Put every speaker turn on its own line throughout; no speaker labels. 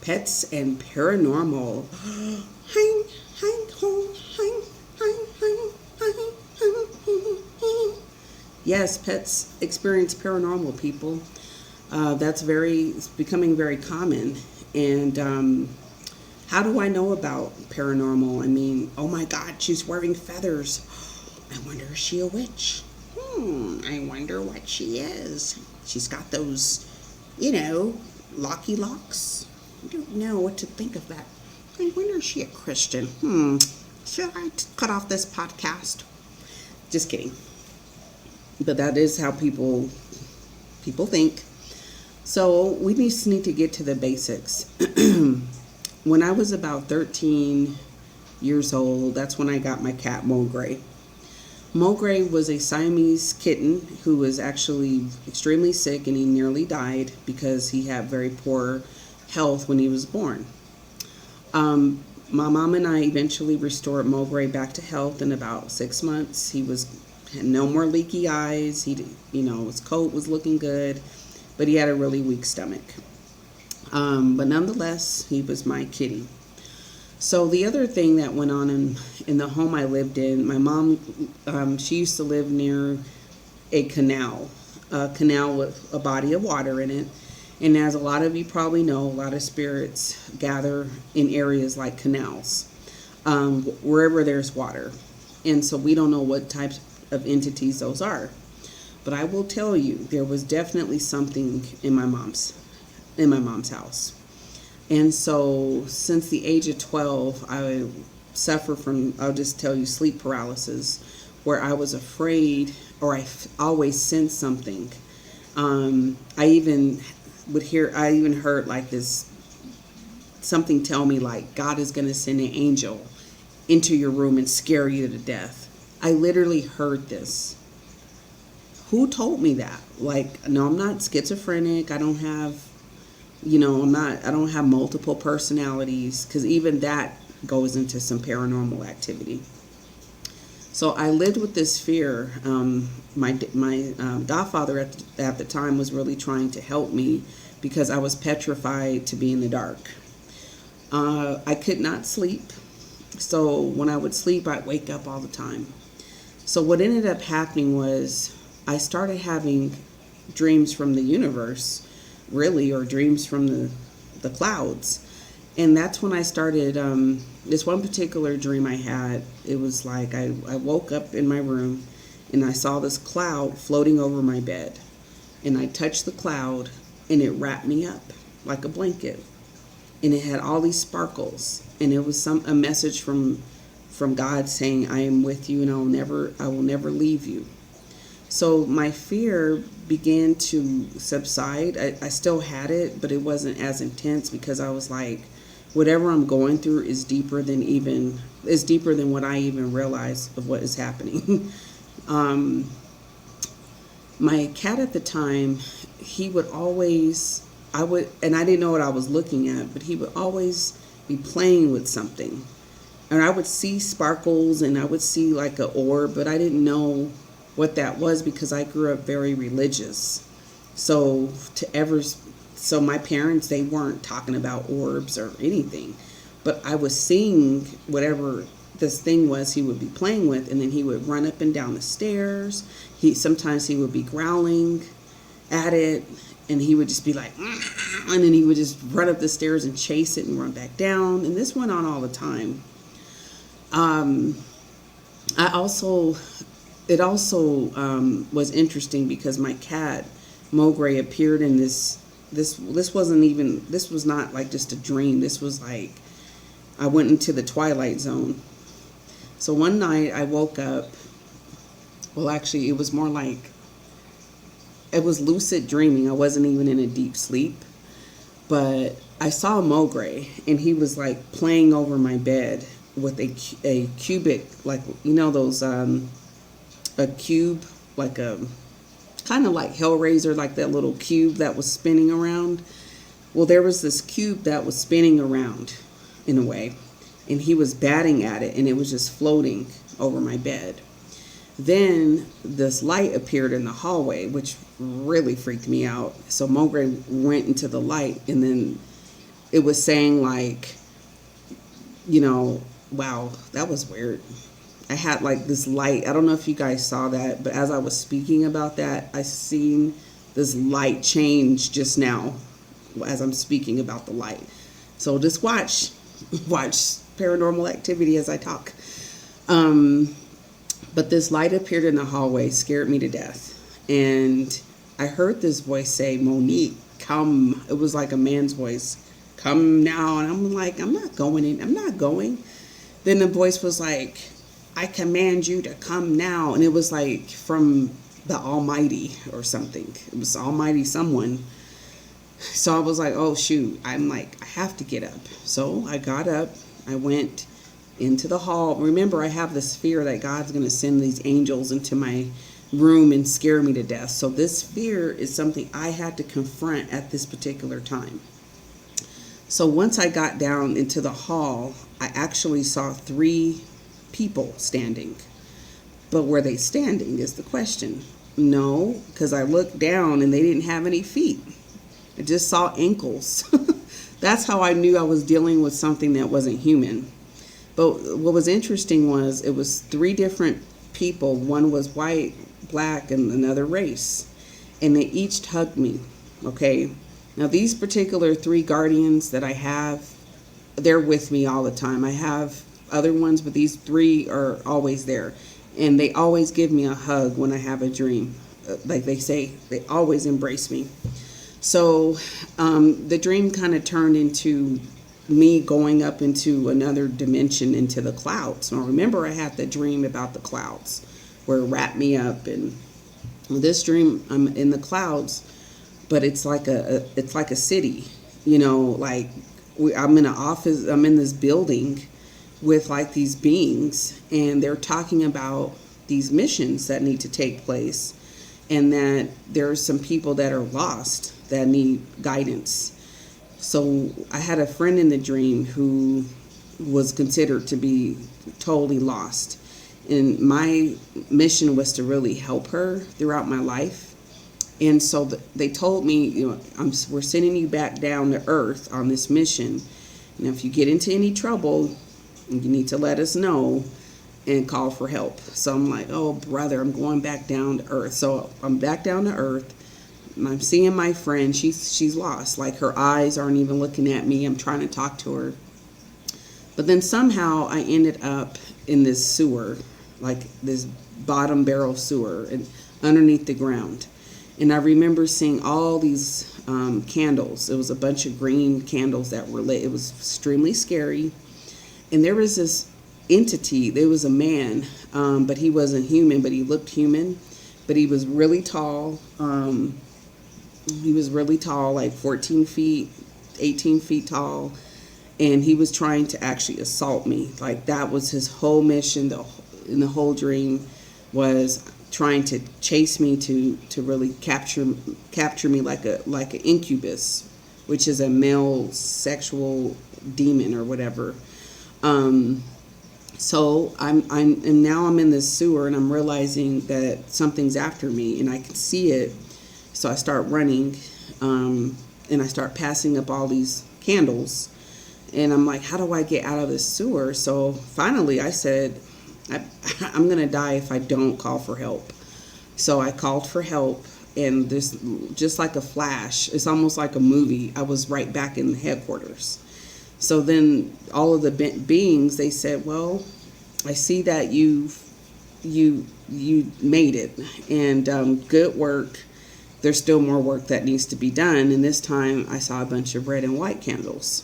Pets and paranormal. Hein, hein, ho, hein, hein, hein, hein, hein, hein, hein. Yes, pets experience paranormal, people. It's becoming very common. And how do I know about paranormal? I mean, oh my God, she's wearing feathers. I wonder, is she a witch? I wonder what she is. She's got those, locky locks. I don't know what to think of that. I wonder, is she a Christian? Should I cut off this podcast? Just kidding. But that is how people think. So we just need to get to the basics. When I was about 13 years old, that's when I got my cat Mogray. Mogray was a Siamese kitten who was actually extremely sick, and he nearly died because he had very poor health when he was born. My mom and I eventually restored Mogray back to health in about 6 months. He had no more leaky eyes. His coat was looking good, but he had a really weak stomach. But nonetheless, he was my kitty. So the other thing that went on in the home I lived in, my mom, she used to live near a canal with a body of water in it. And as a lot of you probably know, a lot of spirits gather in areas like canals, wherever there's water. And so we don't know what types of entities those are. But I will tell you, there was definitely something in my mom's house. And so since the age of 12, I suffer from, I'll just tell you, sleep paralysis, where I was afraid, or I always sensed something. I even heard like this, something tell me like, God is going to send an angel into your room and scare you to death. I literally heard this. Who told me that? Like, no, I'm not schizophrenic. I don't have I don't have multiple personalities, because even that goes into some paranormal activity. So I lived with this fear. My godfather at the time was really trying to help me because I was petrified to be in the dark. I could not sleep. So when I would sleep, I'd wake up all the time. So what ended up happening was I started having dreams from the universe, really, or dreams from the clouds. And that's when I started, this one particular dream I had. It was like I woke up in my room and I saw this cloud floating over my bed. And I touched the cloud and it wrapped me up like a blanket. And it had all these sparkles. And it was a message from God saying, I am with you and I will never leave you. So my fear began to subside. I still had it, but it wasn't as intense because I was like, whatever I'm going through is deeper than what I even realize of what is happening. My cat at the time, he would always, and I didn't know what I was looking at, but he would always be playing with something. And I would see sparkles and I would see like an orb, but I didn't know what that was because I grew up very religious. So my parents, they weren't talking about orbs or anything, but I was seeing whatever this thing was he would be playing with, and then he would run up and down the stairs. Sometimes he would be growling at it, and he would just be like, and then he would just run up the stairs and chase it and run back down. And this went on all the time. It also was interesting because my cat Mogray appeared in this was not like just a dream. This was like I went into the twilight zone. So one night I woke up. Well, actually, it was more like it was lucid dreaming. I wasn't even in a deep sleep, but I saw Mogray, and he was like playing over my bed with a cubic, like those a cube, like a kind of like Hellraiser, like that little cube that was spinning around. Well, there was this cube that was spinning around in a way, and he was batting at it, and it was just floating over my bed. Then this light appeared in the hallway, which really freaked me out. So Mogray went into the light, and then it was saying like, wow, that was weird. I had like this light. I don't know if you guys saw that, but as I was speaking about that, I seen this light change just now as I'm speaking about the light. So just watch Paranormal Activity as I talk. But this light appeared in the hallway, scared me to death. And I heard this voice say, Monique, come. It was like a man's voice. Come now. And I'm like, I'm not going in. I'm not going. Then the voice was like, I command you to come now. And it was like from the Almighty or something. It was Almighty someone. So I was like, oh, shoot. I'm like, I have to get up. So I got up. I went into the hall. Remember, I have this fear that God's going to send these angels into my room and scare me to death. So this fear is something I had to confront at this particular time. So once I got down into the hall, I actually saw 3 people standing. But were they standing is the question. No, because I looked down and they didn't have any feet. I just saw ankles. That's how I knew I was dealing with something that wasn't human. But what was interesting was it was 3 different people. One was white, black, and another race. And they each hugged me, okay? Now, these particular 3 guardians that I have, they're with me all the time. I have other ones, but these 3 are always there. And they always give me a hug when I have a dream. Like they say, they always embrace me. So the dream kind of turned into me going up into another dimension, into the clouds. Now, remember, I had the dream about the clouds where it wrapped me up. And this dream, I'm in the clouds, but it's like a city, like I'm in an office, I'm in this building with like these beings, and they're talking about these missions that need to take place, and that there's some people that are lost that need guidance. So I had a friend in the dream who was considered to be totally lost, and my mission was to really help her throughout my life. And so they told me, we're sending you back down to earth on this mission. And if you get into any trouble, you need to let us know and call for help. So I'm like, oh, brother, I'm going back down to earth. So I'm back down to earth. And I'm seeing my friend. She's lost. Like, her eyes aren't even looking at me. I'm trying to talk to her. But then somehow I ended up in this sewer, like this bottom barrel sewer, and underneath the ground. And I remember seeing all these candles. It was a bunch of green candles that were lit. It was extremely scary. And there was this entity. There was a man, but he wasn't human, but he looked human. But he was really tall. He was really tall, like 14 feet, 18 feet tall. And he was trying to actually assault me. Like, that was his whole mission in the whole dream, was trying to chase me to really capture me like an incubus, which is a male sexual demon or whatever. So and now I'm in this sewer, and I'm realizing that something's after me, and I can see it. So I start running, and I start passing up all these candles, and I'm like, how do I get out of this sewer? So finally I said, I'm going to die if I don't call for help. So I called for help, and this, just like a flash, it's almost like a movie, I was right back in the headquarters. So then all of the beings, they said, well, I see that you made it, and good work. There's still more work that needs to be done. And this time I saw a bunch of red and white candles.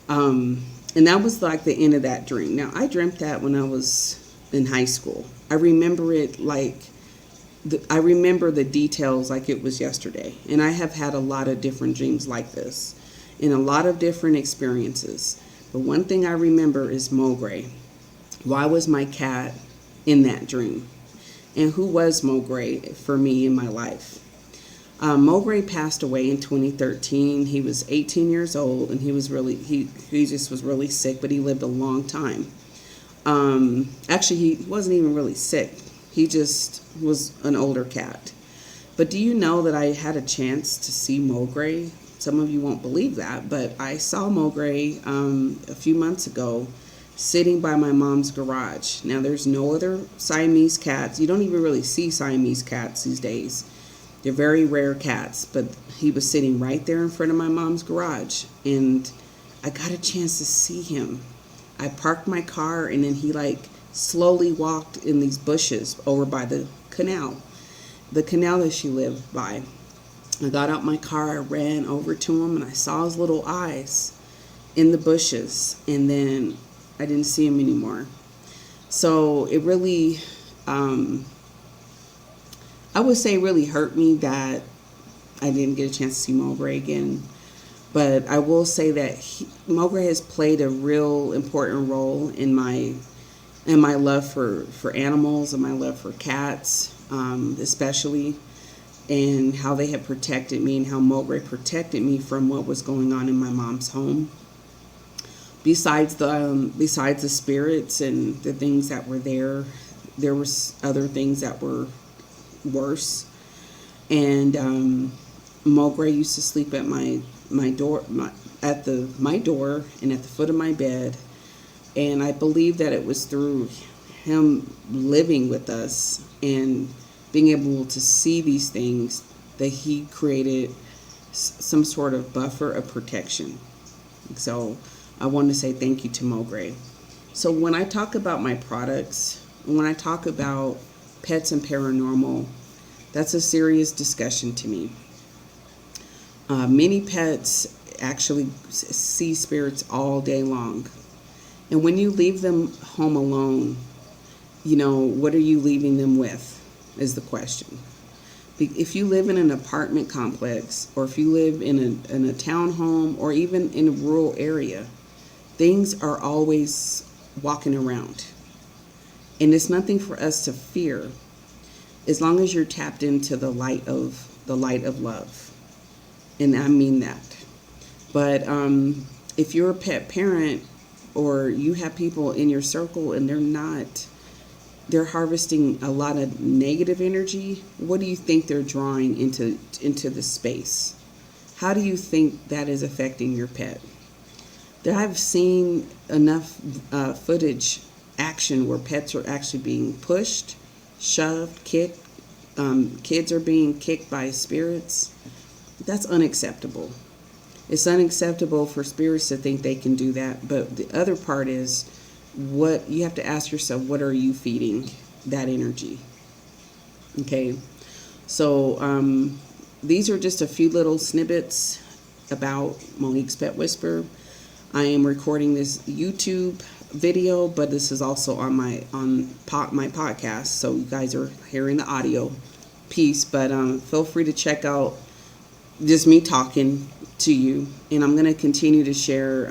And that was like the end of that dream. Now, I dreamt that when I was in high school. I remember it like, I remember the details like it was yesterday. And I have had a lot of different dreams like this, in a lot of different experiences. But one thing I remember is Mogray. Why was my cat in that dream? And who was Mogray for me in my life? Mogray passed away in 2013. He was 18 years old, and he just was really sick, but he lived a long time. Actually, he wasn't even really sick. He just was an older cat. But do you know that I had a chance to see Mogray? Some of you won't believe that, but I saw Mogray a few months ago sitting by my mom's garage. Now, there's no other Siamese cats. You don't even really see Siamese cats these days. They're very rare cats, but he was sitting right there in front of my mom's garage, and I got a chance to see him. I parked my car, and then he slowly walked in these bushes over by the canal that she lived by. I got out my car, I ran over to him, and I saw his little eyes in the bushes, and then I didn't see him anymore. So it really, I would say really hurt me that I didn't get a chance to see Mogray again. But I will say that Mogray has played a real important role in my love for animals and my love for cats, especially, and how they have protected me and how Mogray protected me from what was going on in my mom's home. Besides the spirits and the things that were there was other things that were worse. And Mogray used to sleep at my door and at the foot of my bed. And I believe that it was through him living with us and being able to see these things that he created some sort of buffer of protection. So I want to say thank you to Mogray. So when I talk about my products, when I talk about pets and paranormal, that's a serious discussion to me. Many pets actually see spirits all day long. And when you leave them home alone, what are you leaving them with is the question. If you live in an apartment complex, or if you live in a townhome, or even in a rural area, things are always walking around. And it's nothing for us to fear as long as you're tapped into the light of love. And I mean that. But if you're a pet parent, or you have people in your circle and they're harvesting a lot of negative energy, what do you think they're drawing into the space? How do you think that is affecting your pet? I've seen enough footage, action, where pets are actually being pushed, shoved, kicked. Kids are being kicked by spirits. That's unacceptable. It's unacceptable for spirits to think they can do that. But the other part is, what you have to ask yourself, what are you feeding that energy? Okay. So these are just a few little snippets about Monique's Pet Whisper. I am recording this YouTube video, but this is also on my podcast, so you guys are hearing the audio piece. But feel free to check out just me talking to you, and I'm going to continue to share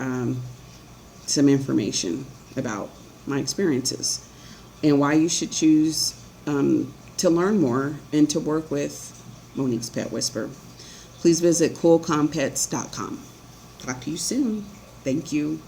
some information about my experiences and why you should choose to learn more and to work with Monique's Pet Whisper. Please visit coolcompets.com. Talk to you soon. Thank you.